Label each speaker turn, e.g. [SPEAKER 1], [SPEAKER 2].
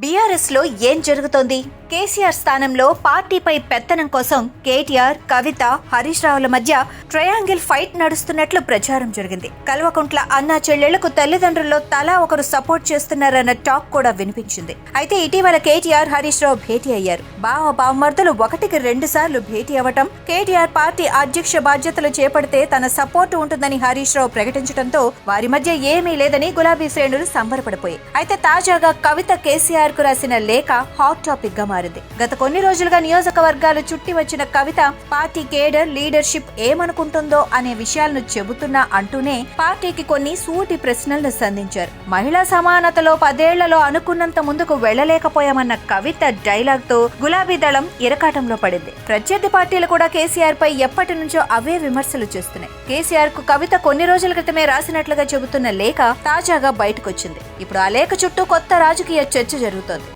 [SPEAKER 1] BRS లో ఏం జరుగుతోంది? కేసీఆర్ స్థానంలో పార్టీపై పెత్తనం కోసం కేటీఆర్, కవిత, హరీష్ రావుల మధ్య ట్రయాంగిల్ ఫైట్ నడుస్తున్నట్లు ప్రచారం జరిగింది. కల్వకుంట్ల అన్నా చెల్లెళ్లకు తల్లిదండ్రుల్లో తలా ఒకరు సపోర్ట్ చేస్తున్నారన్న టాక్ కూడా వినిపించింది. అయితే ఇటీవల కేటీఆర్, హరీష్ రావు భేటీ అయ్యారు. బావమర్దులు 1కి 2 సార్లు భేటీ అవ్వటం, కేటీఆర్ పార్టీ అధ్యక్ష బాధ్యతలు చేపడితే తన సపోర్ట్ ఉంటుందని హరీష్ రావు ప్రకటించడంతో వారి మధ్య ఏమీ లేదని గులాబీ శ్రేణులు సంబరపడిపోయాయి. అయితే తాజాగా కవిత కేసీఆర్ కు రాసిన లేఖ హాట్ టాపిక్ గా మారింది. గత కొన్ని రోజులుగా నియోజకవర్గాలు చుట్టి వచ్చిన కవిత పార్టీ కేడర్, లీడర్షిప్ ఏమనుకుంటుందో అనే విషయాలను చెబుతున్నా అంటూనే పార్టీకి కొన్ని సూటి ప్రశ్నలను సంధించారు. మహిళా సమానతలో 10 ఏళ్లలో అనుకున్నంత ముందుకు వెళ్లలేకపోయామన్న కవిత డైలాగ్ తో గులాబీ దళం ఇరకాటంలో పడింది. ప్రత్యర్థి పార్టీలు కూడా కేసీఆర్ పై ఎప్పటి నుంచో అవే విమర్శలు చేస్తున్నాయి. కేసీఆర్ కు కవిత కొన్ని రోజుల క్రితమే రాసినట్లుగా చెబుతున్న లేఖ తాజాగా బయటకొచ్చింది. ఇప్పుడు ఆ లేఖ చుట్టూ కొత్త రాజకీయ చర్చ జరుగుతోంది.